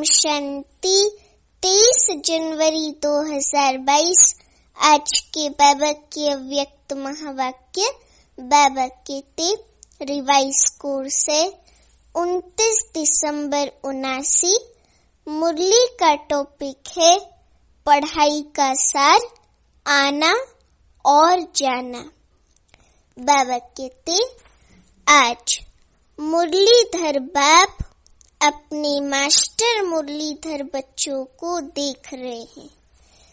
ओम शांति। 23 जनवरी 2022। आज के बाबा के अव्यक्त महावाक्य बाबा कहते रिवाइज कोर्स है 29 दिसंबर 79। मुरली का टॉपिक है पढ़ाई का सार, आना और जाना। बाबा कहते आज मुरलीधर बाप अपने मास्टर मुरलीधर बच्चों को देख रहे हैं।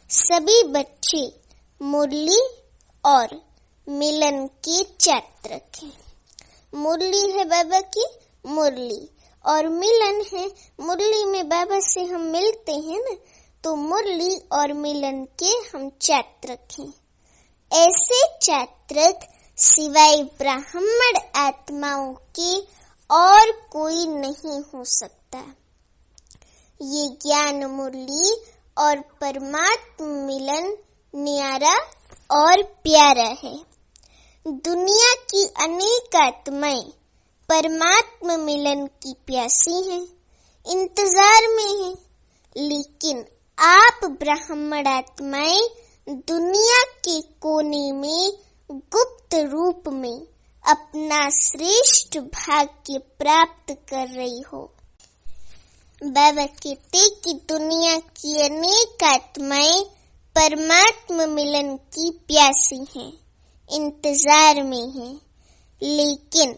सभी बच्चे मुरली और मिलन के छात्रक हैं। मुरली है बाबा की मुरली और मिलन है, मुरली में बाबा से हम मिलते हैं ना, तो मुरली और मिलन के हम छात्रक हैं। ऐसे छात्रक सिवाय ब्राह्मण आत्माओं के और कोई नहीं हो सकता। ये ज्ञान मुरली और परमात्मा मिलन न्यारा और प्यारा है। दुनिया की अनेक आत्माएं परमात्मा मिलन की प्यासी हैं, इंतजार में हैं, लेकिन आप ब्राह्मण आत्माएं दुनिया के कोने में गुप्त रूप में अपना श्रेष्ठ भाग्य प्राप्त कर रही हो। बाबा कहते कि दुनिया की अनेक आत्माएं परमात्मा मिलन की प्यासी हैं, इंतजार में हैं, लेकिन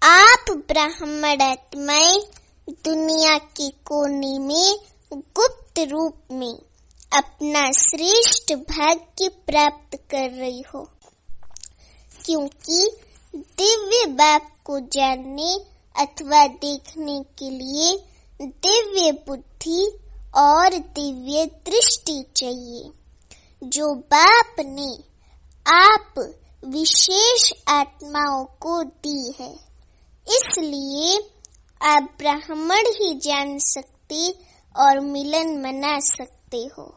आप ब्राह्मण आत्माएं दुनिया के कोने में गुप्त रूप में अपना श्रेष्ठ भाग्य प्राप्त कर रही हो, क्योंकि दिव्य बाप को जानने अथवा देखने के लिए दिव्य बुद्धि और दिव्य दृष्टि चाहिए, जो बाप ने आप विशेष आत्माओं को दी है। इसलिए आप ब्राह्मण ही जान सकते और मिलन मना सकते हो।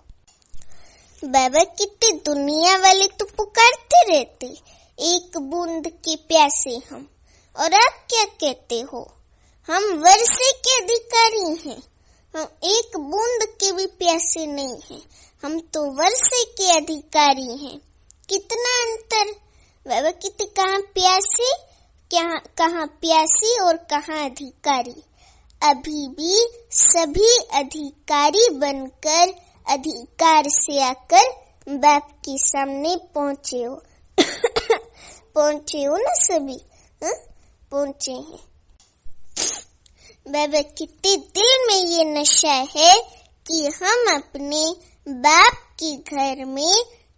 बाबा कितने दुनिया वाले तो पुकारते रहते, एक बूंद के प्यासे हम, और आप क्या कहते हो? हम वर्षे के अधिकारी हैं, हम एक बूंद के भी प्यासे नहीं हैं, हम तो वर्षे के अधिकारी हैं। कितना अंतर। बाबा कितने कहाँ प्यासे, कहाँ प्यासी और कहाँ अधिकारी। अभी भी सभी अधिकारी बनकर अधिकार से आकर बाप के सामने पहुँचे हो। पहुँचे हो ना सभी, पहुँचे हैं। बाबा कितने दिल में ये नशा है कि हम अपने बाप के घर में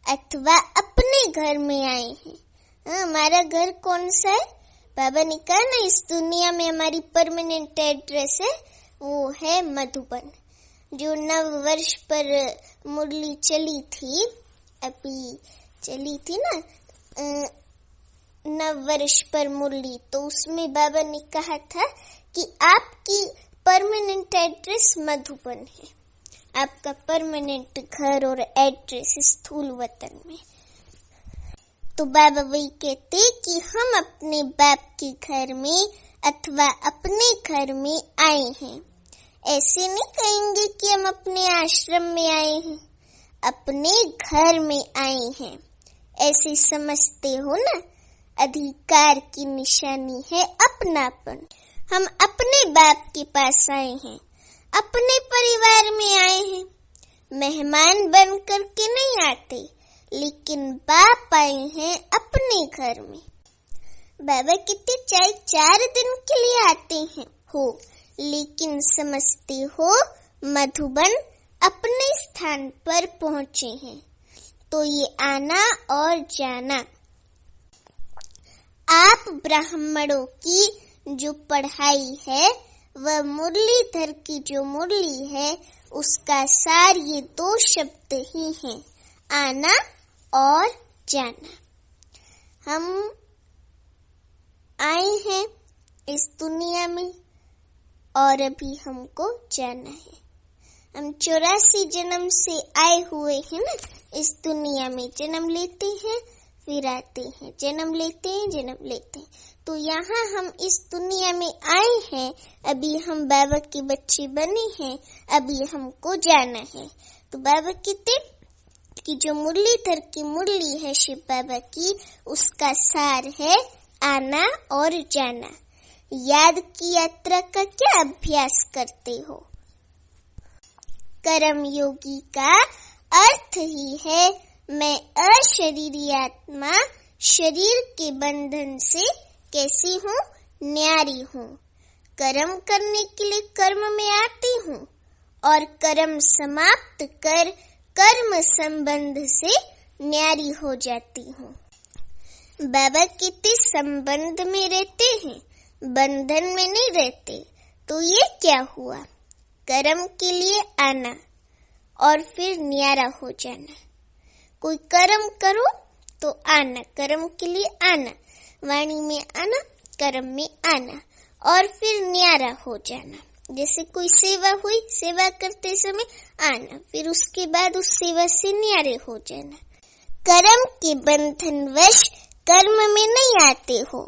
अथवा अपने घर में आए हैं। हमारा घर कौन सा है? बाबा ने कहा ना, इस दुनिया में हमारी परमानेंट एड्रेस है, वो है मधुबन। जो नव वर्ष पर मुरली चली थी, अभी चली थी ना नव वर्ष पर मुरली, तो उसमें बाबा ने कहा था कि आपकी परमानेंट एड्रेस मधुबन है, आपका परमानेंट घर और एड्रेस स्थूल वतन में। तो बाबा वही कहते कि हम अपने बाप के घर में अथवा अपने घर में आए हैं। ऐसे नहीं कहेंगे कि हम अपने आश्रम में आए हैं, अपने घर में आए हैं, ऐसे समझते हो ना। अधिकार की निशानी है अपनापन। हम अपने बाप के पास आए हैं, अपने परिवार में आए हैं, मेहमान बन कर के नहीं आते, लेकिन बाप आए हैं अपने घर में। बाबा कितने चाहे 4 दिन के लिए आते हैं हो, लेकिन समझते हो मधुबन अपने स्थान पर पहुँचे हैं। तो ये आना और जाना। आप ब्राह्मणों की जो पढ़ाई है वह मुरलीधर की जो मुरली है उसका सार ये 2 शब्द ही हैं, आना और जाना। हम आए हैं इस दुनिया में और अभी हमको जाना है। हम 84 जन्म से आए हुए हैं ना, इस दुनिया में जन्म लेते हैं फिर आते हैं, जन्म लेते हैं जन्म लेते हैं। तो यहाँ हम इस दुनिया में आए हैं, अभी हम बाबा के बच्चे बने हैं, अभी हमको जाना है। तो बाबा कहते कि जो मुरलीधर की मुरली है शिव बाबा की, उसका सार है आना और जाना। याद की यात्रा का क्या अभ्यास करते हो? कर्म योगी का अर्थ ही है मैं अशरीरी आत्मा शरीर के बंधन से कैसी हूँ? न्यारी हूँ। कर्म करने के लिए कर्म में आती हूँ और कर्म समाप्त कर कर्म संबंध से न्यारी हो जाती हूँ। बाबा कहते संबंध में रहते हैं, बंधन में नहीं रहते। तो ये क्या हुआ? कर्म के लिए आना और फिर न्यारा हो जाना। कोई कर्म करो तो आना, कर्म के लिए आना, वाणी में आना, कर्म में आना और फिर न्यारा हो जाना। जैसे कोई सेवा हुई, सेवा करते समय आना, फिर उसके बाद उस सेवा से न्यारे हो जाना। कर्म के बंधनवश कर्म में नहीं आते हो,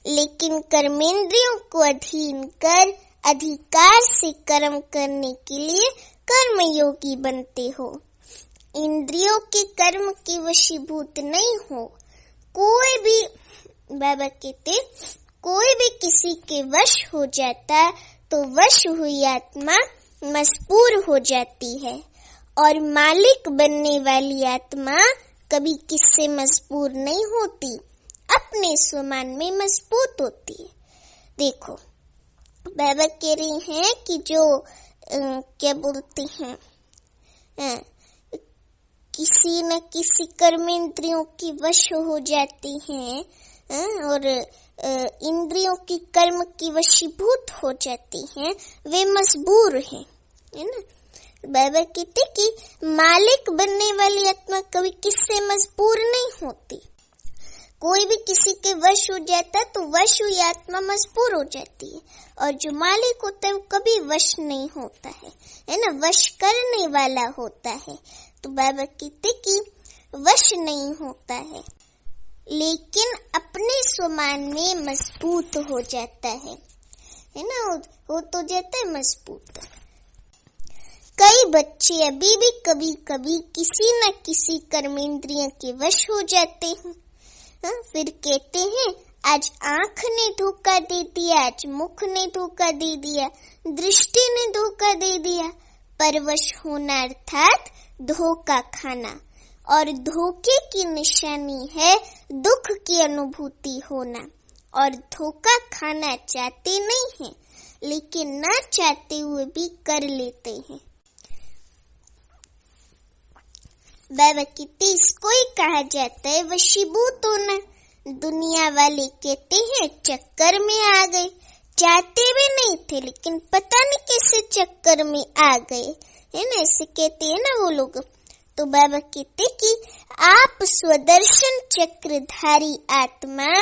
लेकिन कर्मेंद्रियों को अधीन कर अधिकार से कर्म करने के लिए कर्मयोगी बनते हो। इंद्रियों के कर्म के वशीभूत नहीं हो। कोई भी, बाबा कहते, कोई भी किसी के वश हो जाता तो वश हुई आत्मा मजबूर हो जाती है, और मालिक बनने वाली आत्मा कभी किससे मजबूर नहीं होती, अपने स्वमान में मजबूत होती है। देखो बाबा कह रही हैं कि जो क्या बोलते हैं, किसी न किसी कर्मेंद्रियों की वश हो जाती हैं और इंद्रियों की कर्म की वशीभूत हो जाती हैं, वे मजबूर हैं, है ना। बाबा कहते कि मालिक बनने वाली आत्मा कभी किससे मजबूर नहीं होती। कोई भी किसी के वश हो जाता है तो वश हुई आत्मा मजबूर हो जाती है, और जो मालिक होता है वो कभी वश नहीं होता है ना, वश करने वाला होता है। तो बाबा कहते कि वश नहीं होता है, लेकिन अपने स्वमान में मजबूत हो जाता है ना, हो तो जाता है मजबूत। कई बच्चे अभी भी कभी कभी किसी न किसी कर्मेंद्रिय के वश हो जाते हैं। फिर कहते हैं आज आंख ने धोखा दे दिया, आज मुख ने धोखा दे दिया, दृष्टि ने धोखा दे दिया। परवश होना अर्थात धोखा खाना, और धोखे की निशानी है दुख की अनुभूति होना। और धोखा खाना चाहते नहीं हैं, लेकिन न चाहते हुए भी कर लेते हैं। बाबा कहते इसको ही कहा जाता है वशीभूत होना। दुनिया वाले कहते हैं चक्कर में आ गए, चाहते भी नहीं थे लेकिन पता नहीं कैसे चक्कर में आ गए, है ना, ऐसे कहते हैं ना वो लोग। तो बाबा कहते कि आप स्वदर्शन चक्रधारी आत्मा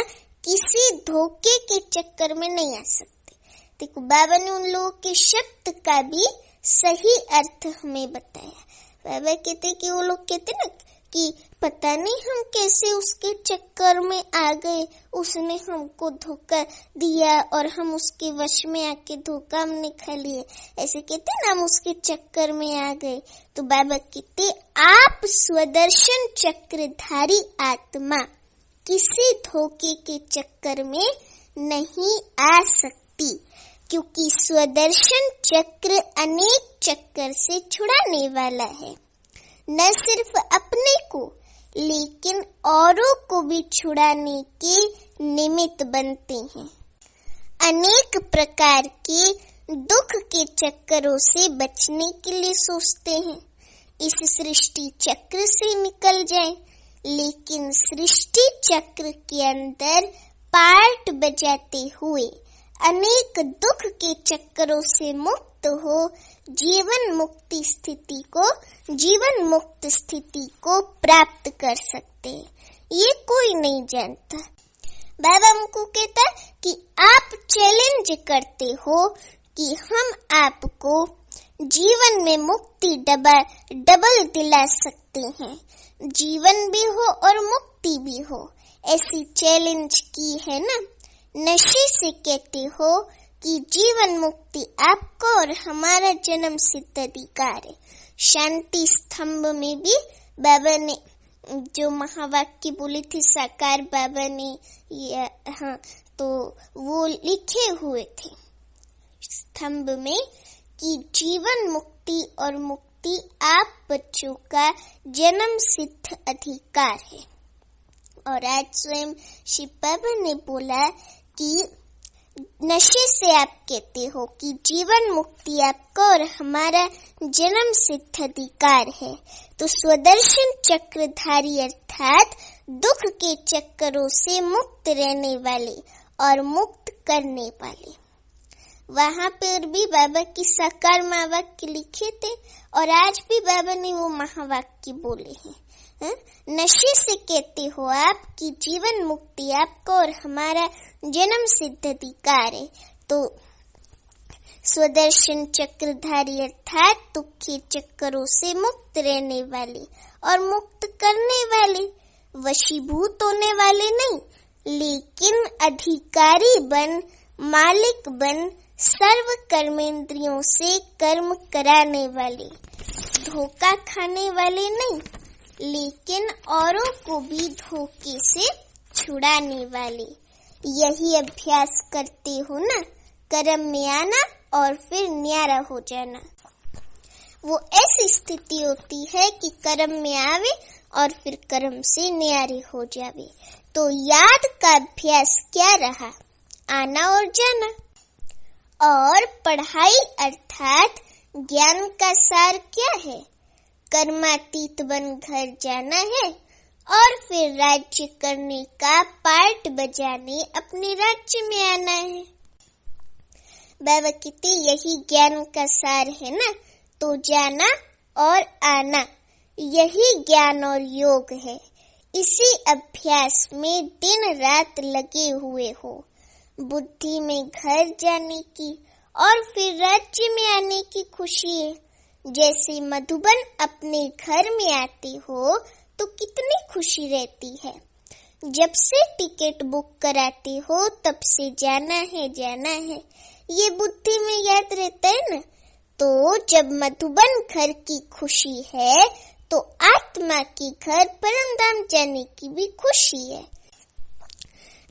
किसी धोखे के चक्कर में नहीं आ सकते। देखो बाबा ने उन लोगों के शब्द का भी सही अर्थ हमें बताया। बाबा कहते कि वो लोग कहते ना कि पता नहीं हम कैसे उसके चक्कर में आ गए, उसने हमको धोखा दिया और हम उसके वश में आके धोखा हमने खा लिए, ऐसे कहते ना हम उसके चक्कर में आ गए। तो बाबा कहते आप स्वदर्शन चक्रधारी आत्मा किसी धोखे के चक्कर में नहीं आ सकती, क्योंकि स्वदर्शन चक्र अनेक चक्कर से छुड़ाने वाला है। न सिर्फ अपने को लेकिन औरों को भी छुड़ाने के निमित्त बनते हैं। अनेक प्रकार के दुख के चक्करों से बचने के लिए सोचते हैं इस सृष्टि चक्र से निकल जाएं, लेकिन सृष्टि चक्र के अंदर पार्ट बजाते हुए अनेक दुख के चक्करों से मुक्त हो जीवन मुक्त स्थिति को प्राप्त कर सकते हैं। ये कोई नहीं जानता। बाबा हमको कहता कि आप चैलेंज करते हो कि हम आपको जीवन में मुक्ति डबल दिला सकते हैं, जीवन भी हो और मुक्ति भी हो, ऐसी चैलेंज की है ना। नशे से कहते हो कि जीवन मुक्ति आपको और हमारा जन्म सिद्ध अधिकार है। शांति स्तंभ में भी बाबा ने जो महावाक्य बोली थी साकार बाबा ने, हाँ, तो वो लिखे हुए थे स्तंभ में कि जीवन मुक्ति और मुक्ति आप बच्चों का जन्म सिद्ध अधिकार है। और आज स्वयं शिव बाबा ने बोला कि नशे से आप कहते हो कि जीवन मुक्ति आपका और हमारा जन्म सिद्ध अधिकार है, तो स्वदर्शन चक्रधारी अर्थात दुख के चक्करों से मुक्त रहने वाले और मुक्त करने वाले। वहां पर भी बाबा की साकार महावाक्य लिखे थे और आज भी बाबा ने वो महावाक्य बोले हैं। नशे से कहते हो आप कि जीवन मुक्ति आपको और हमारा जन्म सिद्ध अधिकार है, तो स्वदर्शन चक्रधारी अर्थात दुख के चक्करों से मुक्त रहने वाले और मुक्त करने वाले, वशीभूत होने वाले नहीं, लेकिन अधिकारी बन, मालिक बन, सर्व कर्मेंद्रियों से कर्म कराने वाले, धोखा खाने वाले नहीं, लेकिन औरों को भी धोखे से छुड़ाने वाले। यही अभ्यास करते हो ना, कर्म में आना और फिर न्यारा हो जाना। वो ऐसी स्थिति होती है कि कर्म में आवे और फिर कर्म से न्यारे हो जावे। तो याद का अभ्यास क्या रहा? आना और जाना। और पढ़ाई अर्थात ज्ञान का सार क्या है? कर्मातीत बन घर जाना है और फिर राज्य करने का पार्ट बजाने अपने राज्य में आना है। बाबा कहते यही ज्ञान का सार है ना, तो जाना और आना यही ज्ञान और योग है। इसी अभ्यास में दिन रात लगे हुए हो। बुद्धि में घर जाने की और फिर राज्य में आने की खुशी है। जैसे मधुबन अपने घर में आते हो तो कितनी खुशी रहती है। जब से टिकट बुक कराते हो तब से जाना है जाना है, ये बुद्धि में याद रहता है ना। तो जब मधुबन घर की खुशी है तो आत्मा की घर परम धाम जाने की भी खुशी है।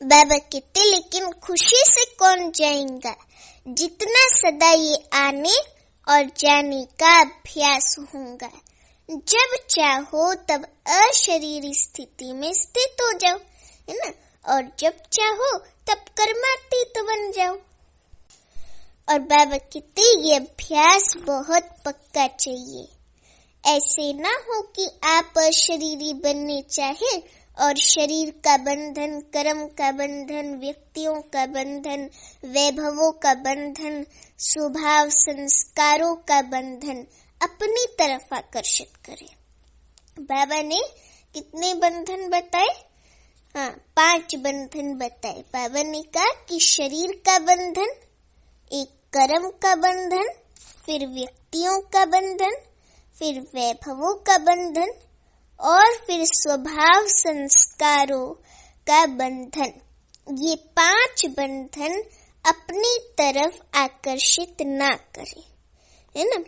बाबा कहते लेकिन खुशी से कौन जाएगा? जितना सदा ये आने और जाने का अभ्यास होगा। जब चाहो तब अशरीरी स्थिति में स्थित हो जाओ, है ना, और जब चाहो तब कर्मातीत बन जाओ। और बाबा कहते ये अभ्यास बहुत पक्का चाहिए। ऐसे ना हो कि आप अशरीरी बनने चाहे और शरीर का बंधन, कर्म का बंधन, व्यक्तियों का बंधन, वैभवों का बंधन, स्वभाव संस्कारों का बंधन अपनी तरफ आकर्षित करे। बाबा ने कितने बंधन बताए? हाँ, 5 बंधन बताए। बाबा ने कहा कि शरीर का बंधन, एक कर्म का बंधन, फिर व्यक्तियों का बंधन, फिर वैभवों का बंधन और फिर स्वभाव संस्कारों का बंधन। ये 5 बंधन अपनी तरफ आकर्षित ना करें, है ना।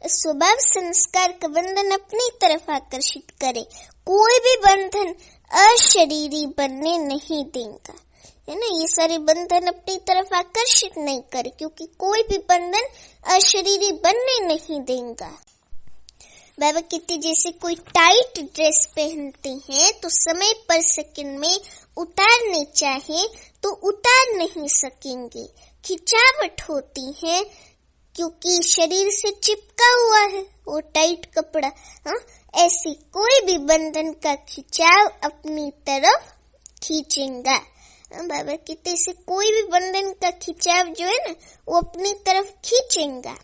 स्वभाव संस्कार का बंधन अपनी तरफ आकर्षित करे। कोई भी बंधन अशरीरी बनने नहीं देगा, है ना। ये सारे बंधन अपनी तरफ आकर्षित नहीं करे, क्योंकि कोई भी बंधन अशरीरी बनने नहीं देगा। बाबा कहते जैसे कोई टाइट ड्रेस पहनते हैं तो समय पर सेकंड में उतारने चाहे तो उतार नहीं सकेंगे, खिंचावट होती है क्योंकि शरीर से चिपका हुआ है वो टाइट कपड़ा। हाँ, ऐसी कोई भी बंधन का खिंचाव अपनी तरफ खींचेगा। बाबा कहते से कोई भी बंधन का खिंचाव जो है ना वो अपनी तरफ खींचेगा।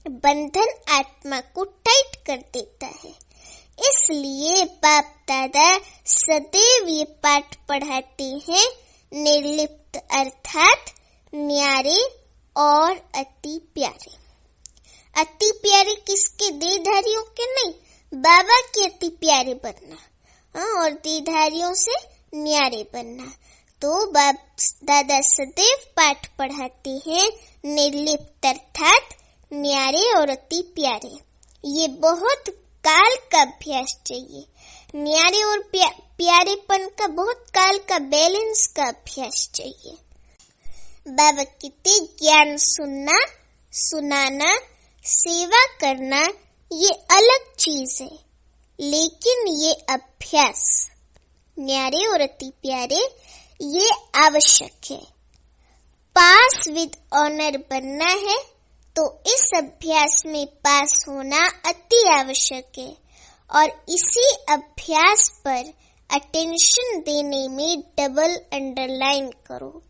बंधन आत्मा को टाइट कर देता है। इसलिए बाप दादा सदैव ये पाठ पढ़ाते हैं, निर्लिप्त अर्थात न्यारे और अति प्यारे। अति प्यारे किसके? देहधारियों के नहीं, बाबा के अति प्यारे बनना। हाँ, और देहधारियों से न्यारे बनना। तो बाप दादा सदैव पाठ पढ़ाते हैं निर्लिप्त अर्थात न्यारे और अति प्यारे। ये बहुत काल का अभ्यास चाहिए। न्यारे और प्यारेपन का बहुत काल का बैलेंस का अभ्यास चाहिए। बाबा कहते ज्ञान सुनना, सुनाना, सेवा करना ये अलग चीज है, लेकिन ये अभ्यास न्यारे और अति प्यारे ये आवश्यक है। पास विद ऑनर बनना है तो इस अभ्यास में पास होना अति आवश्यक है और इसी अभ्यास पर अटेंशन देने में डबल अंडरलाइन करो।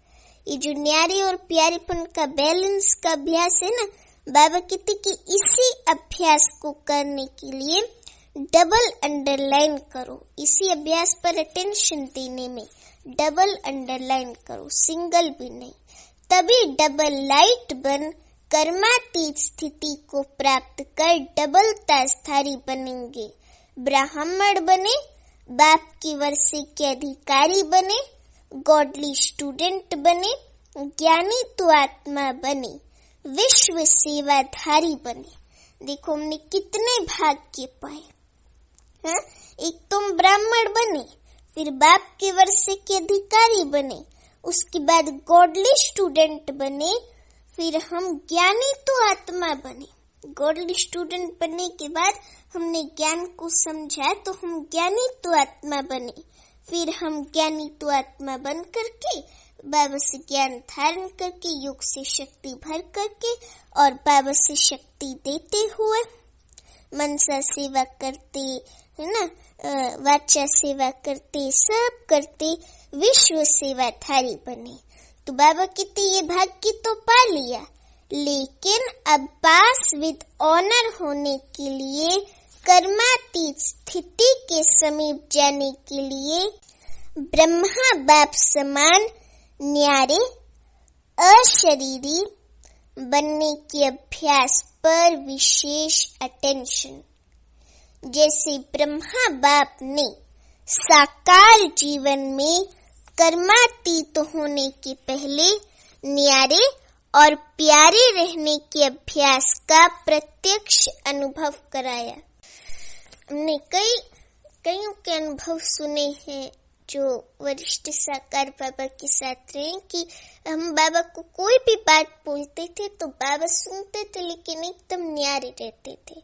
ये जो न्यारे और प्यारेपन का बैलेंस का अभ्यास है ना, बाबा कहते कि इसी अभ्यास को करने के लिए डबल अंडरलाइन करो। इसी अभ्यास पर अटेंशन देने में डबल अंडरलाइन करो, सिंगल भी नहीं। तभी डबल लाइट बन कर्मातीत स्थिति को प्राप्त कर डबल तासधारी बनेंगे। ब्राह्मण बने, बाप की वर्षे के अधिकारी बने, गॉडली स्टूडेंट बने, ज्ञानी तो आत्मा बने, विश्व सेवाधारी बने। देखो हमने कितने भाग्य पाए। हाँ? एक तुम ब्राह्मण बने, फिर बाप के वर्षे के अधिकारी बने, उसके बाद गॉडली स्टूडेंट बने, फिर हम ज्ञानी तो आत्मा बने। गॉडली स्टूडेंट बनने के बाद हमने ज्ञान को समझा तो हम ज्ञानी तो आत्मा बने। फिर हम ज्ञानी तो आत्मा बन करके बाबा से ज्ञान धारण करके योग से शक्ति भर करके और बाबा से शक्ति देते हुए मनसा सेवा करते है ना, वाचा सेवा करते, सब करते विश्व सेवाधारी बने। तो बाबा कहते ये भाग्य तो पा लिया, लेकिन अब पास विद ऑनर होने के लिए, कर्मातीत स्थिति के समीप जाने के लिए ब्रह्मा बाप समान न्यारे अशरीरी बनने के अभ्यास पर विशेष अटेंशन। जैसे ब्रह्मा बाप ने साकार जीवन में कर्मातीत होने के पहले न्यारे और प्यारे रहने के अभ्यास का प्रत्यक्ष अनुभव कराया। हमने कईयों के अनुभव सुने हैं जो वरिष्ठ साकार बाबा के साथ रहे कि हम बाबा को कोई भी बात बोलते थे तो बाबा सुनते थे, लेकिन एकदम न्यारे रहते थे।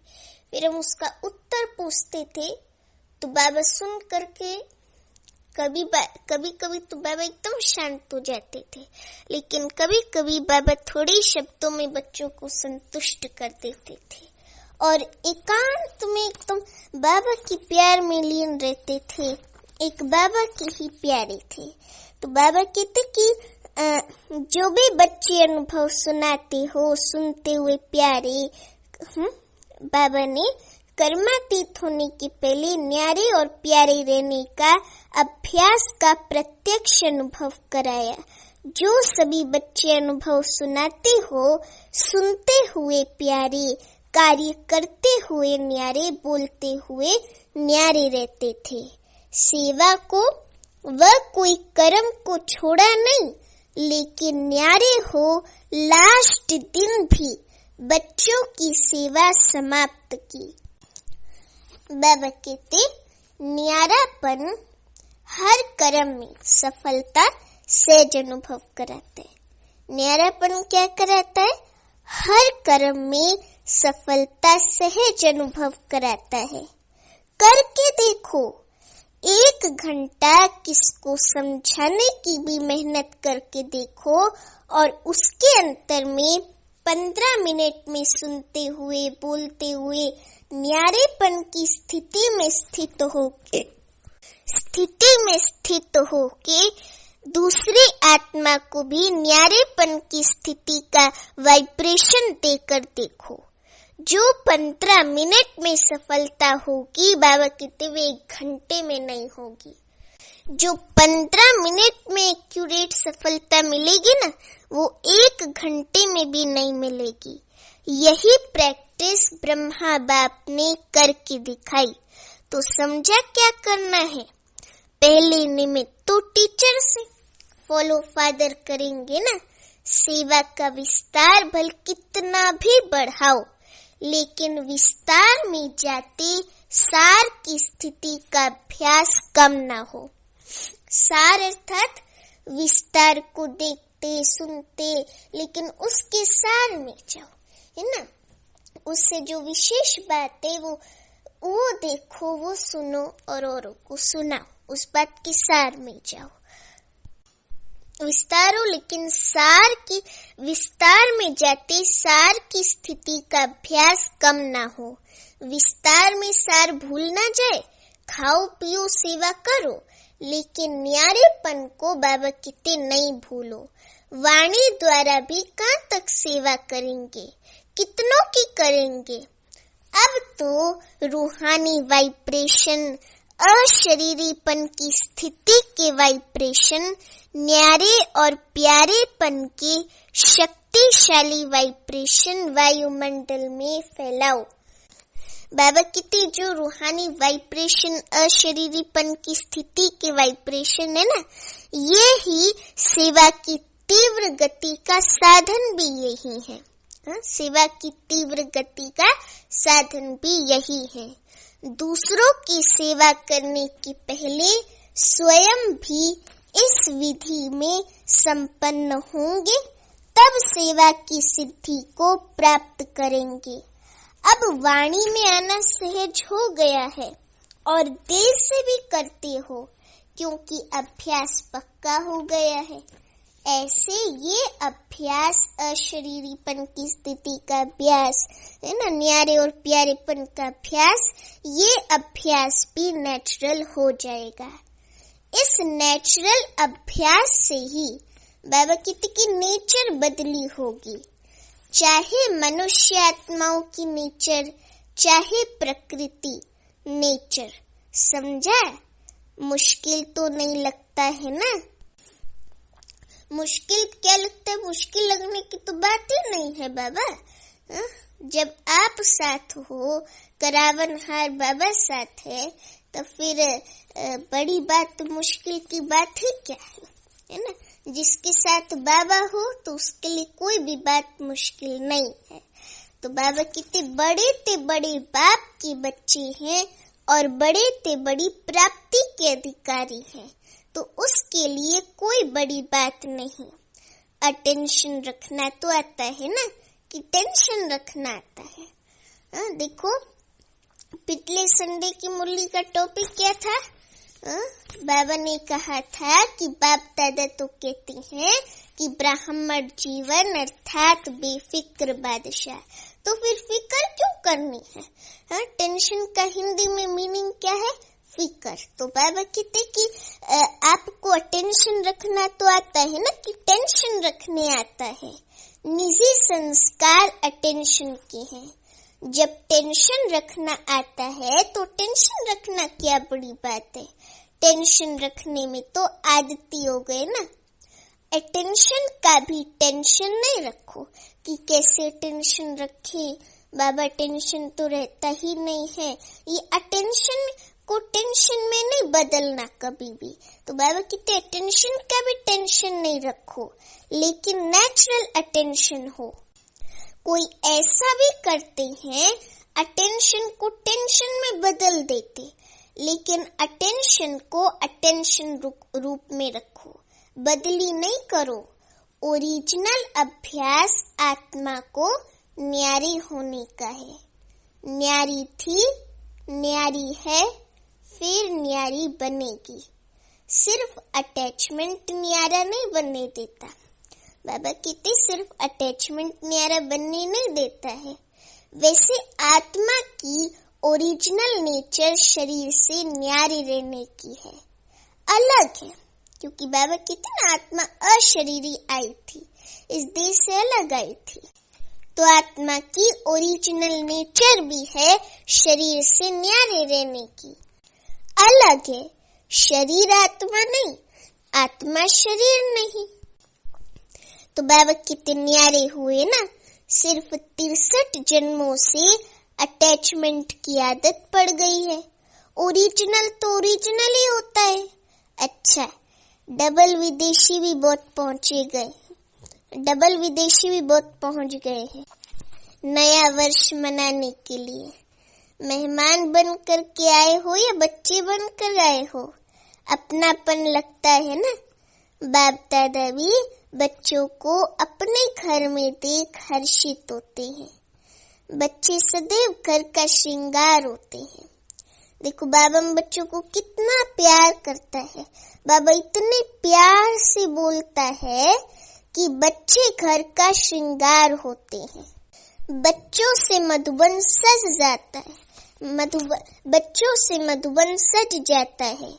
फिर हम उसका उत्तर पूछते थे तो बाबा सुन करके कभी कभी तो बाबा एकदम शांत हो जाते थे, लेकिन कभी कभी बाबा थोड़े शब्दों में बच्चों को संतुष्ट कर देते थे और एकांत में एकदम बाबा के प्यार में लीन रहते थे, एक बाबा के ही प्यारे थे। तो बाबा कहते कि जो भी बच्चे अनुभव सुनाते हो, सुनते हुए प्यारे, बाबा ने कर्मातीत होने के पहले न्यारे और प्यारे रहने का अभ्यास का प्रत्यक्ष अनुभव कराया। जो सभी बच्चे अनुभव सुनाते हो, सुनते हुए प्यारे, कार्य करते हुए न्यारे, बोलते हुए न्यारे रहते थे। सेवा को वह कोई कर्म को छोड़ा नहीं, लेकिन न्यारे हो लास्ट दिन भी बच्चों की सेवा समाप्त की। बाबा कहते न्यारापन हर कर्म में सफलता सहज अनुभव कराता है। न्यारापन क्या कराता है? हर कर्म में सफलता सहज अनुभव कराता है। करके देखो, 1 घंटा किसको समझाने की भी मेहनत करके देखो और उसके अंतर में 15 मिनट में सुनते हुए, बोलते हुए न्यारेपन की स्थिति में स्थित होके दूसरी आत्मा को भी न्यारेपन की स्थिति का वाइब्रेशन देकर देखो। जो 15 मिनट में सफलता होगी, बाबा कहते हुए 1 घंटे में नहीं होगी। जो 15 मिनट में एक्यूरेट सफलता मिलेगी ना, वो 1 घंटे में भी नहीं मिलेगी। यही प्रैक्टिस ब्रह्मा बाप ने करके दिखाई। तो समझा क्या करना है? पहले निमित्त तो टीचर से, फॉलो फादर करेंगे ना। सेवा का विस्तार भल कितना भी बढ़ाओ, लेकिन विस्तार में जाते सार की स्थिति का अभ्यास कम ना हो। सार अर्थात विस्तार को देखते सुनते, लेकिन उसके सार में जाओ, है ना। उससे जो विशेष बात है वो देखो, वो सुनो और औरों को सुनाओ, उस बात के सार में जाओ। विस्तारो, लेकिन सार की विस्तार में जाते सार की स्थिति का अभ्यास कम ना हो। विस्तार में सार भूल ना जाए। खाओ पियो सेवा करो, लेकिन न्यारेपन को बाबा कहते नहीं भूलो। वाणी द्वारा भी कहाँ तक सेवा करेंगे, कितनों की करेंगे। अब तो रूहानी वाइब्रेशन, अशरीरीपन की स्थिति के वाइब्रेशन, न्यारे और प्यारेपन के शक्तिशाली वाइब्रेशन वायुमंडल में फैलाओ। बाबा कहते जो रूहानी वाइब्रेशन, अशरीरीपन की स्थिति के वाइब्रेशन है ना, ये ही सेवा की तीव्र गति का साधन भी यही है। सेवा की तीव्र गति का साधन भी यही है। दूसरों की सेवा करने के पहले स्वयं भी इस विधि में संपन्न होंगे, तब सेवा की सिद्धि को प्राप्त करेंगे। अब वाणी में आना सहज हो गया है और देर से भी करते हो, क्योंकि अभ्यास पक्का हो गया है। ऐसे ये अभ्यास, अशरीरीपन की स्थिति का अभ्यास है ना, न्यारे और प्यारेपन का अभ्यास, ये अभ्यास भी नेचुरल हो जाएगा। इस नेचुरल अभ्यास से ही बाबा कहते की नेचर बदली होगी। चाहे मनुष्य आत्माओं की नेचर, चाहे प्रकृति नेचर। समझा? मुश्किल तो नहीं लगता है ना। मुश्किल क्या लगता है? मुश्किल लगने की तो बात ही नहीं है बाबा। जब आप साथ हो, करावनहार बाबा साथ है, तो फिर बड़ी बात, मुश्किल की बात ही क्या है ना। जिसके साथ बाबा हो तो उसके लिए कोई भी बात मुश्किल नहीं है। तो बाबा कितने बड़े ते बड़े बाप के बच्चे हैं और बड़े ते बड़ी प्राप्ति के अधिकारी हैं, तो उसके लिए कोई बड़ी बात नहीं। अटेंशन रखना तो आता है ना, कि टेंशन रखना आता है। देखो पिछले संडे की मुरली का टॉपिक क्या था? बाबा ने कहा था कि बाप दादा तो कहते हैं कि ब्राह्मण जीवन अर्थात बेफिक्र बादशाह। तो फिर फिक्र क्यों करनी है? टेंशन का हिंदी में मीनिंग क्या है? फिक्र। तो बाबा कहते कि आपको टेंशन रखना तो आता है ना, कि टेंशन रखने आता है। निजी संस्कार अटेंशन के हैं। जब टेंशन रखना आता है तो टेंशन रखना क्या बड़ी बात है? टेंशन रखने में तो आदती हो गए ना। अटेंशन का भी टेंशन नहीं रखो कि कैसे टेंशन रखे। बाबा टेंशन तो रहता ही नहीं है। ये अटेंशन को टेंशन में नहीं बदलना कभी भी। तो बाबा कहते अटेंशन का भी टेंशन नहीं रखो, लेकिन नेचुरल अटेंशन हो। कोई ऐसा भी करते हैं, अटेंशन को टेंशन में बदल देते, लेकिन अटेंशन को अटेंशन रूप में रखो, बदली नहीं करो। ओरिजिनल अभ्यास आत्मा को न्यारी होने का है। न्यारी थी, न्यारी है, फिर न्यारी बनेगी। सिर्फ अटैचमेंट न्यारा नहीं बनने देता। बाबा कहते सिर्फ अटैचमेंट न्यारा बनने नहीं देता है। वैसे आत्मा की ओरिजिनल नेचर शरीर से न्यारे रहने की है, अलग है। क्योंकि बाबा कहते ना आत्मा अशरीरी आई थी, इस देश से अलग आई थी। तो आत्मा की ओरिजिनल नेचर भी है शरीर से न्यारे रहने की, अलग है। शरीर आत्मा नहीं, आत्मा शरीर नहीं। तो बाबा कितने न्यारे हुए ना। सिर्फ 63 जन्मों से अटैचमेंट की आदत पड़ गई है। ओरिजिनल तो ओरिजिनल ही होता है। अच्छा, डबल विदेशी भी बहुत पहुंच गए हैं नया वर्ष मनाने के लिए। मेहमान बन कर के आए हो या बच्चे बन कर आए हो, अपनापन लगता है ना। बाप दादा भी बच्चों को अपने घर में देख हर्षित होते हैं। बच्चे सदैव घर का श्रृंगार होते हैं। देखो बाबा बच्चों को कितना प्यार करता है। बाबा इतने प्यार से बोलता है कि बच्चे घर का श्रृंगार होते हैं। बच्चों से मधुबन सज जाता है, बच्चों से मधुबन सज जाता है।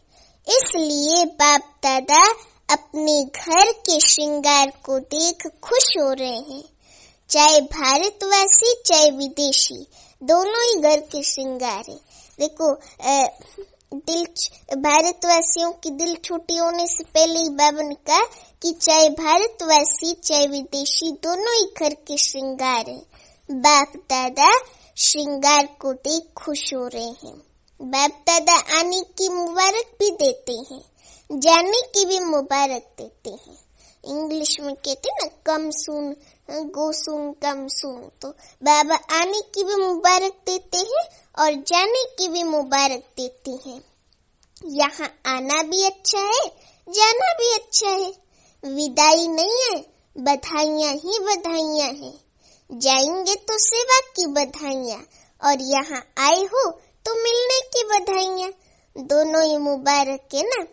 इसलिए बाप दादा अपने घर के श्रृंगार को देख खुश हो रहे हैं। चाहे भारतवासी चाहे विदेशी, दोनों ही घर के श्रृंगार है। देखो भारतवासियों की दिल छोटी होने से पहले ही बाबा ने कहा कि चाहे भारतवासी चाहे विदेशी, दोनों ही घर के श्रृंगार है। बाप दादा श्रृंगार को देख खुश हो रहे हैं। बाप दादा आने की मुबारक भी देते हैं, जाने की भी मुबारक देते हैं। इंग्लिश में कहते हैं ना कम सून गो सून कम सून, तो बाबा आने की भी मुबारक देते हैं और जाने की भी मुबारक देते हैं। यहाँ आना भी अच्छा है, जाना भी अच्छा है। विदाई नहीं है, बधाइयाँ ही बधाइयाँ हैं। जाएंगे तो सेवा की बधाइयाँ और यहाँ आए हो तो मिलने की बधाइयाँ, दोनों ही मुबारक है ना।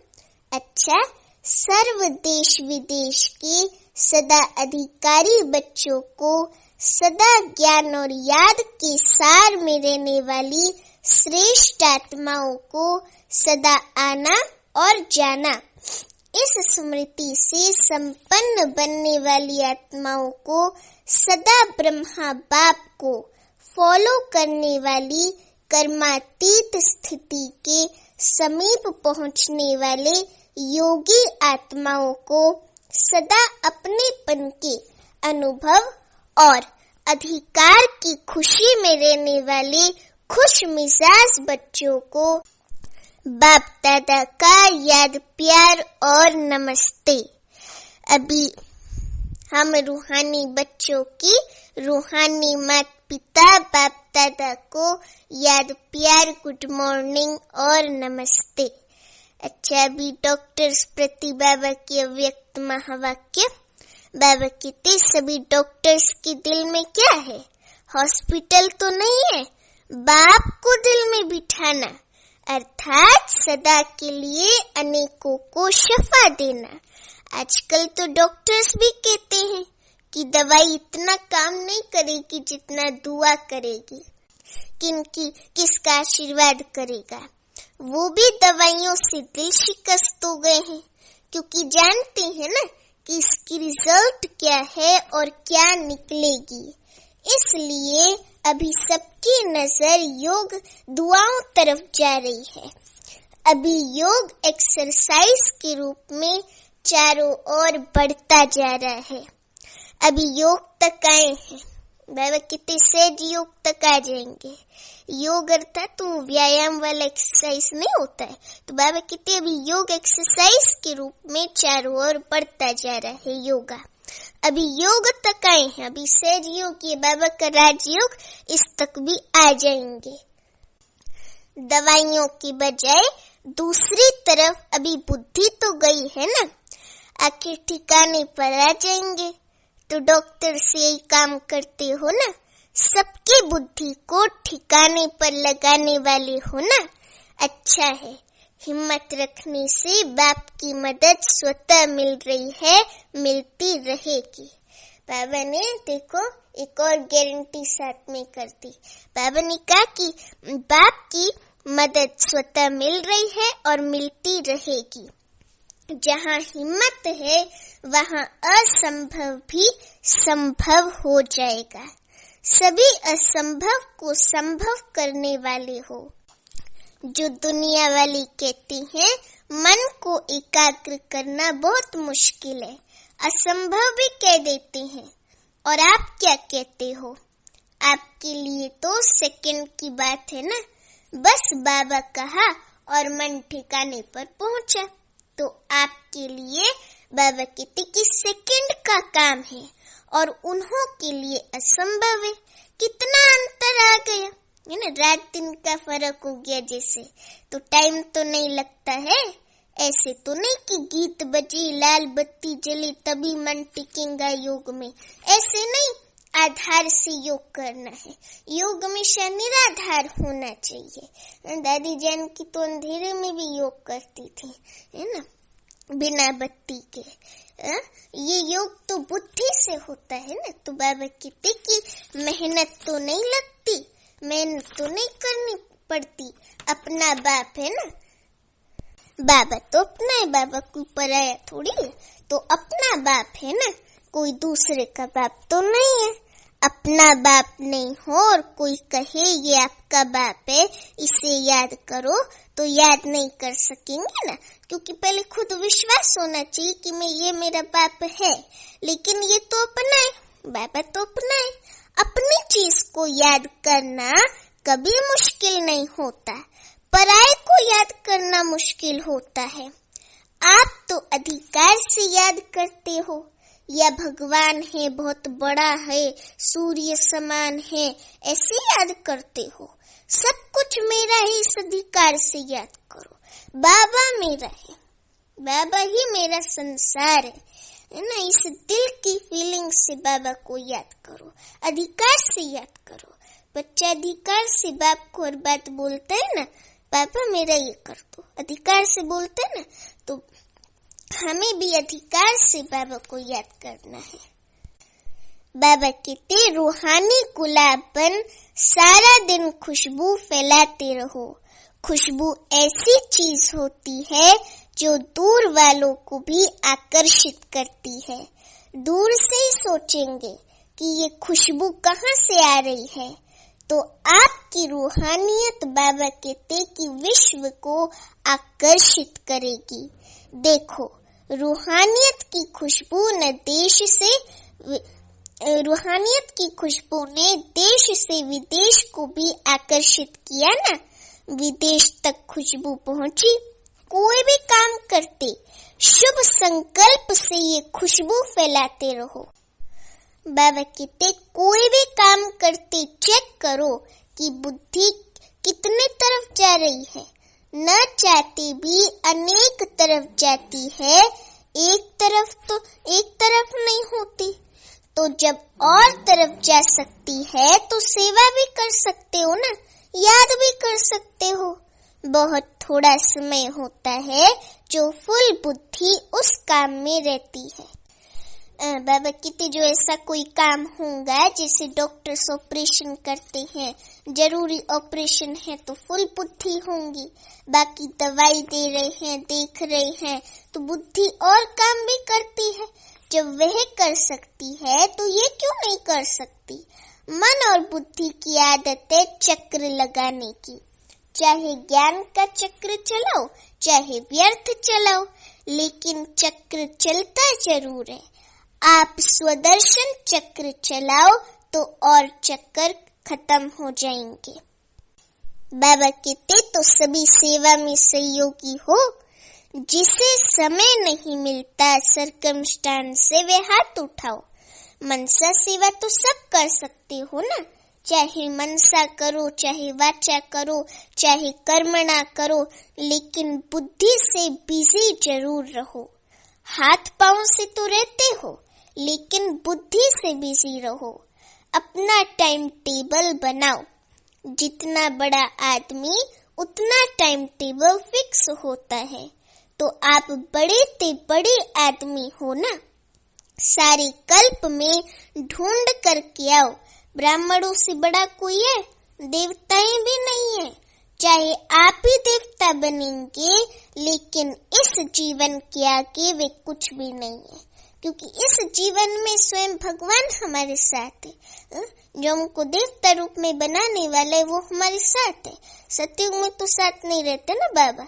अच्छा, सर्व देश विदेश के सदा अधिकारी बच्चों को सदा ज्ञान और याद के सार में रहने वाली श्रेष्ठ आत्माओं को सदा आना और जाना, इस स्मृति से संपन्न बनने वाली आत्माओं को सदा ब्रह्मा बाप को फॉलो करने वाली कर्मातीत स्थिति के समीप पहुंचने वाले योगी आत्माओं को सदा अपनेपन के अनुभव और अधिकार की खुशी में रहने वाले खुश मिजाज बच्चों को बाप दादा का याद प्यार और नमस्ते। अभी हम रूहानी बच्चों की रूहानी माता पिता बाप दादा को याद प्यार गुड मॉर्निंग और नमस्ते। अच्छा, अभी डॉक्टर्स प्रति बाबा के अव्यक्त महावाक्य। बाबा कहते सभी डॉक्टर्स के दिल में क्या है? हॉस्पिटल तो नहीं है, बाप को दिल में बिठाना, अर्थात सदा के लिए अनेकों को शफा देना। आजकल तो डॉक्टर्स भी कहते हैं कि दवाई इतना काम नहीं करेगी जितना दुआ करेगी, किसका आशीर्वाद करेगा। वो भी दवाइयों से दिल शिकस्त हो गए हैं, क्योंकि जानते हैं ना कि इसकी रिजल्ट क्या है और क्या निकलेगी। इसलिए अभी सबकी नजर योग दुआओं तरफ जा रही है। अभी योग एक्सरसाइज के रूप में चारों ओर बढ़ता जा रहा है। अभी योग तक आए हैं, बाबा कितने सहज योग तक आ जाएंगे। योग अर्थात तो व्यायाम वाला एक्सरसाइज नहीं होता है, तो बाबा कहते अभी योग एक्सरसाइज के रूप में चारों ओर बढ़ता जा रहा है योगा। अभी योग तक आए हैं, अभी सहज योग ये बाबा का राजयोग, इस तक भी आ जाएंगे। दवाइयों की बजाय दूसरी तरफ अभी बुद्धि तो गई है ना, आखिर ठिकाने पर आ जाएंगे। तो डॉक्टर से यही काम करते हो ना, सबकी बुद्धि को ठिकाने पर लगाने वाले हो ना। अच्छा है, हिम्मत रखने से बाप की मदद स्वतः मिल रही है, मिलती रहेगी। बाबा ने देखो एक और गारंटी साथ में कर दी। बाबा ने कहा कि बाप की मदद स्वतः मिल रही है और मिलती रहेगी। जहाँ हिम्मत है वहाँ असंभव भी संभव हो जाएगा। सभी असंभव को संभव करने वाले हो। जो दुनिया वाली कहती हैं मन को एकाग्र करना बहुत मुश्किल है, असंभव भी कह देते हैं। और आप क्या कहते हो? आपके लिए तो सेकंड की बात है ना, बस बाबा कहा और मन ठिकाने पर पहुंचा। तो आप के लिए बाबा कहते कि सेकंड का काम है और उन्हों के लिए असंभव है। कितना अंतर आ गया है ना, रात दिन का फर्क हो गया जैसे। तो टाइम तो नहीं लगता है, ऐसे तो नहीं कि गीत बजी लाल बत्ती जली तभी मन टिकेगा योग में, ऐसे नहीं। आधार से योग करना है, योग हमेशा निराधार होना चाहिए। दादी जान की तो अंधेरे में भी योग करती थी, है ना, बिना बत्ती के। ये योग तो बुद्धि से होता है ना। तो बाबा कहते कि मेहनत तो नहीं लगती, मेहनत तो नहीं करनी पड़ती, अपना बाप है ना। बाबा तो अपना है, बाबा कोई पराया थोड़ी है। तो अपना बाप है ना, कोई दूसरे का बाप तो नहीं है। अपना बाप नहीं हो और कोई कहे ये आपका बाप है, इसे याद करो, तो याद नहीं कर सकेंगे ना, क्योंकि पहले खुद विश्वास होना चाहिए कि मैं ये मेरा बाप है। लेकिन ये तो अपना है, बाबा तो अपना है। अपनी चीज को याद करना कभी मुश्किल नहीं होता, पराये को याद करना मुश्किल होता है। आप तो अधिकार से याद करते हो, या भगवान है, बहुत बड़ा है, सूर्य समान है, ऐसे याद करते हो। सब कुछ मेरा है, इस अधिकार से याद करो। बाबा मेरा है, बाबा ही मेरा संसार है ना। इस दिल की फीलिंग से बाबा को याद करो, अधिकार से याद करो। बच्चा अधिकार से बाप को हर बात बोलता है ना, पापा मेरा ये कर दो, अधिकार से बोलते हैं ना। तो हमें भी अधिकार से बाबा को याद करना है। बाबा कहते रूहानी गुलाब बन सारा दिन खुशबू फैलाते रहो। खुशबू ऐसी चीज होती है जो दूर वालों को भी आकर्षित करती है। दूर से ही सोचेंगे कि ये खुशबू कहाँ से आ रही है, तो आपकी रूहानियत बाबा कहते कि विश्व को आकर्षित करेगी। देखो, रूहानियत की खुशबू ने देश से विदेश को भी आकर्षित किया ना। विदेश तक खुशबू पहुंची। कोई भी काम करते शुभ संकल्प से ये खुशबू फैलाते रहो। बाबा कहते कोई भी काम करते चेक करो कि बुद्धि कितने तरफ जा रही है। न चाहते भी अनेक तरफ जाती है, एक तरफ नहीं होती। तो जब और तरफ जा सकती है तो सेवा भी कर सकते हो ना, याद भी कर सकते हो। बहुत थोड़ा समय होता है जो फुल बुद्धि उस काम में रहती है। बाबा कहते जो ऐसा कोई काम होगा जैसे डॉक्टर्स ऑपरेशन करते हैं, जरूरी ऑपरेशन है तो फुल बुद्धि होंगी। बाकी दवाई दे रहे हैं, देख रहे हैं, तो बुद्धि और काम भी करती है। जब वह कर सकती है तो ये क्यों नहीं कर सकती। मन और बुद्धि की आदत है चक्र लगाने की। चाहे ज्ञान का चक्र चलाओ, चाहे व्यर्थ चलाओ, लेकिन चक्र चलता जरूर है। आप स्वदर्शन चक्र चलाओ तो और चक्कर खत्म हो जाएंगे। बाबा कहते तो सभी सेवा में सहयोगी हो। जिसे समय नहीं मिलता सरकमस्टांस से वे हाथ उठाओ। मनसा सेवा तो सब कर सकते हो ना, चाहे मनसा करो, चाहे वाचा करो, चाहे कर्मणा करो, लेकिन बुद्धि से बिजी जरूर रहो। हाथ पांव से तो रहते हो, लेकिन बुद्धि से बिजी रहो। अपना टाइम टेबल बनाओ। जितना बड़ा आदमी उतना टाइम टेबल फिक्स होता है। तो आप बड़े ते बड़े आदमी हो ना। सारे कल्प में ढूंढ करके आओ। ब्राह्मणों से बड़ा कोई है? देवताएं भी नहीं है। चाहे आप ही देवता बनेंगे, लेकिन इस जीवन के आगे वे कुछ भी नहीं है, क्योंकि इस जीवन में स्वयं भगवान हमारे साथ है। जो हमको देवता रूप में बनाने वाला है वो हमारे साथ है। सतयुग में तो साथ नहीं रहते ना बाबा।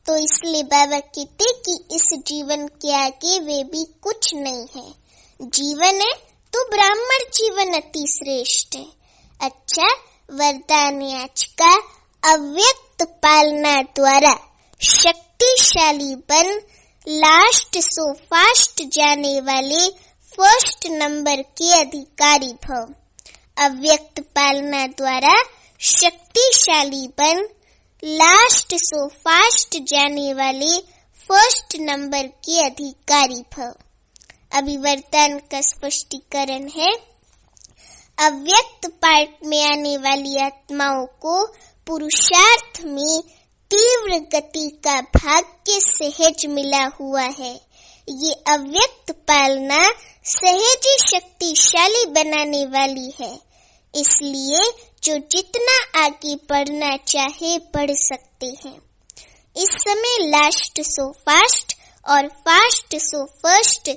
तो इसलिए बाबा कहते कि इस जीवन के आगे वे भी कुछ नहीं है। जीवन है तो ब्राह्मण जीवन अति श्रेष्ठ है। अच्छा, वरदान आज का अव्यक्त पालना द्वारा शक्तिशाली बन लास्ट सो फास्ट जाने वाले फर्स्ट नंबर के अधिकारी भव। अव्यक्त पालना द्वारा शक्तिशाली बन, लास्ट सो फास्ट जाने वाले फर्स्ट नंबर के अधिकारी भव। अभी वरदान का स्पष्टीकरण है। अव्यक्त पार्ट में आने वाली आत्माओं को पुरुषार्थ में तीव्र गति का भाग्य सहज मिला हुआ है। ये अव्यक्त पालना सहज ही शक्तिशाली बनाने वाली है, इसलिए जो जितना आगे बढ़ना चाहे बढ़ सकते हैं। इस समय लास्ट सो फास्ट और फास्ट सो फर्स्ट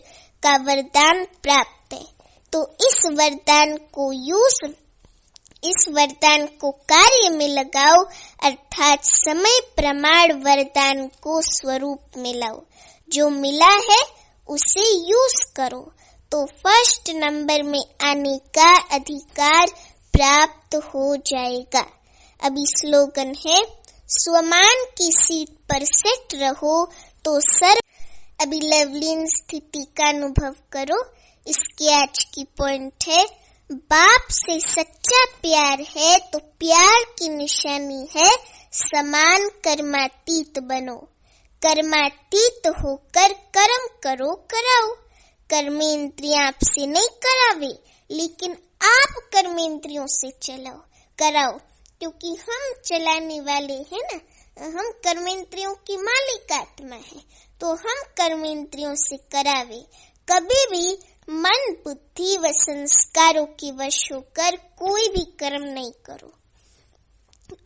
का वरदान प्राप्त है, तो इस वरदान को कार्य में लगाओ, अर्थात समय प्रमाण वरदान को स्वरूप में लाओ। जो मिला है उसे यूज करो तो फर्स्ट नंबर में आने का अधिकार प्राप्त हो जाएगा। अभी स्लोगन है, स्वमान की सीट पर सेट रहो तो सर्व। अभी लवलीन स्थिति का अनुभव करो। इसके आज की पॉइंट है, बाप से सच्चा प्यार है तो प्यार की निशानी है समान कर्मातीत बनो। कर्मातीत होकर कर्म करो कराओ। कर्मेंद्रियां आपसे नहीं करावे, लेकिन आप कर्मेंद्रियों से चलाओ कराओ, क्योंकि हम चलाने वाले हैं ना, हम कर्मेंद्रियों की मालिक आत्मा है, तो हम कर्मेंद्रियों से करावे। कभी भी मन बुद्धि व संस्कारों के वश होकर कोई भी कर्म नहीं करो।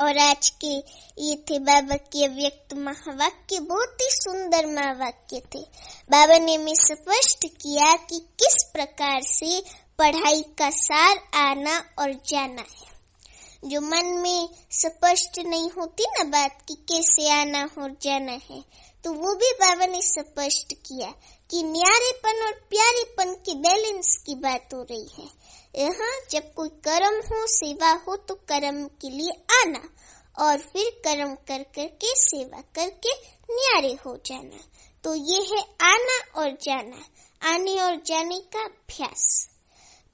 और आज के ये थे बाबा के अव्यक्त महावाक्य, बहुत ही सुंदर महावाक्य थे। बाबा ने हमें स्पष्ट किया कि किस प्रकार से पढ़ाई का सार आना और जाना है। जो मन में स्पष्ट नहीं होती ना बात कि कैसे आना और जाना है, तो वो भी बाबा ने स्पष्ट किया कि न्यारेपन और प्यारेपन के बैलेंस की बात हो रही है। यहाँ जब कोई कर्म हो, सेवा हो, तो कर्म के लिए आना और फिर कर्म कर करके सेवा करके न्यारे हो जाना। तो ये है आना और जाना, आने और जाने का अभ्यास।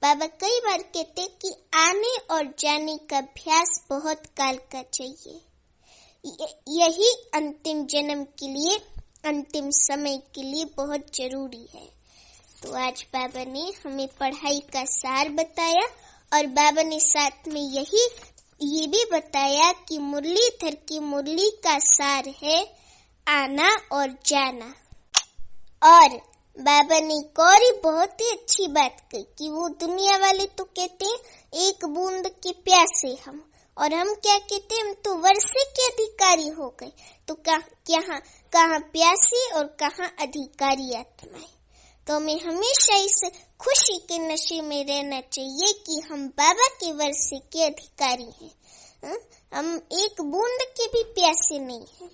बाबा कई बार कहते कि आने और जाने का अभ्यास बहुत काल का चाहिए, यही अंतिम जन्म के लिए, अंतिम समय के लिए बहुत जरूरी है। तो आज बाबा ने हमें पढ़ाई का सार बताया और बाबा ने साथ में ये भी बताया कि मुरलीधर की मुरली का सार है आना और जाना। और बाबा ने एक और ही बहुत ही अच्छी बात कही कि वो दुनिया वाले तो कहते हैं एक बूंद के प्यासे हम, और हम क्या कहते हैं, हम तो वर्षे के अधिकारी हो गए। तो कहाँ प्यासी और कहाँ अधिकारी आत्माएं। तो हमें हमेशा इस खुशी के नशे में रहना चाहिए कि हम बाबा के वर्षे के अधिकारी हैं। हम एक बूंद के भी प्यासे नहीं हैं।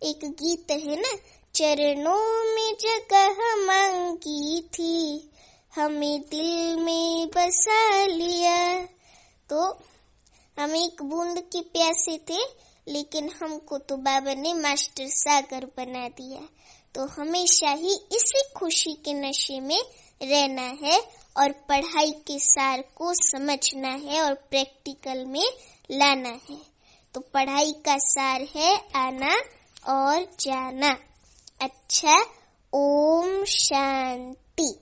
एक गीत है ना, चरणों में जगह मांगी थी, हमें दिल में बसा लिया। तो हम एक बूंद के प्यासे थे, लेकिन हमको तो बाबा ने मास्टर सागर बना दिया। तो हमेशा ही इसी खुशी के नशे में रहना है और पढ़ाई के सार को समझना है और प्रैक्टिकल में लाना है। तो पढ़ाई का सार है आना और जाना। अच्छा, ओम शांति।